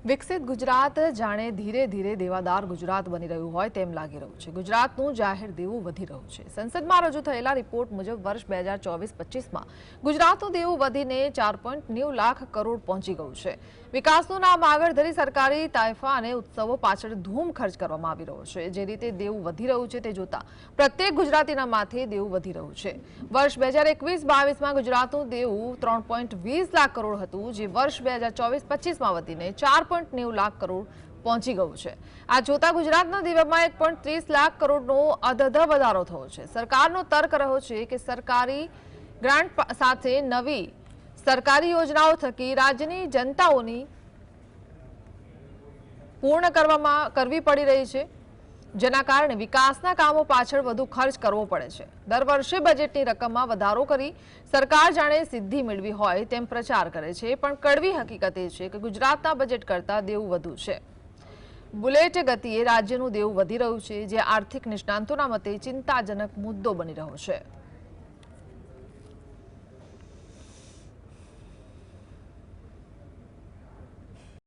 વિકસિત ગુજરાત જાણે ધીરે ધીરે દેવાદાર ગુજરાત બની રહ્યું હોય તેમ લાગી રહ્યું છે। ગુજરાતનું જાહેર દેવું વધી રહ્યું છે। સંસદમાં રજૂ થયેલા રિપોર્ટ મુજબ વર્ષ 2024-25માં ગુજરાતનું દેવું વધીને 4.90 લાખ કરોડ પહોંચી ગયું છે। વિકાસનું નામ આગળ ધરી સરકારી તાઇફા અને ઉત્સવો પાછળ ધૂમ ખર્ચ કરવામાં આવી રહ્યો છે। જે રીતે દેવું વધી રહ્યું છે તે જોતા પ્રત્યેક ગુજરાતીના માથે દેવું વધી રહ્યું છે। વર્ષ 2021-22માં ગુજરાતનું દેવું 3.20 લાખ કરોડ હતું, જે વર્ષ 2024-25માં વધીને 4.90 લાખ કરોડ પહોંચી ગયું છે। આ જોતા ગુજરાતના દેવામાં 1.30 લાખ કરોડનો અધધ વધારો થયો છે। સરકારનો તર્ક રહ્યો છે કે સરકારી ગ્રાન્ટ સાથે નવી સરકારી યોજનાઓ થકી રાજ્યની જનતાઓની પૂર્ણ કરવી પડી રહી છે, જેના કારણે વિકાસના કામો પાછળ વધુ ખર્ચ કરવો પડે છે। દર વર્ષે બજેટની રકમમાં વધારો કરી સરકાર જાણે સિદ્ધિ મેળવી હોય તેમ પ્રચાર કરે છે, પણ કડવી હકીકત એ છે કે ગુજરાતના બજેટ કરતાં દેવું વધુ છે। બુલેટ ગતિએ રાજ્યનું દેવું વધી રહ્યું છે, જે આર્થિક નિષ્ણાંતોના મતે ચિંતાજનક મુદ્દો બની રહ્યો છે।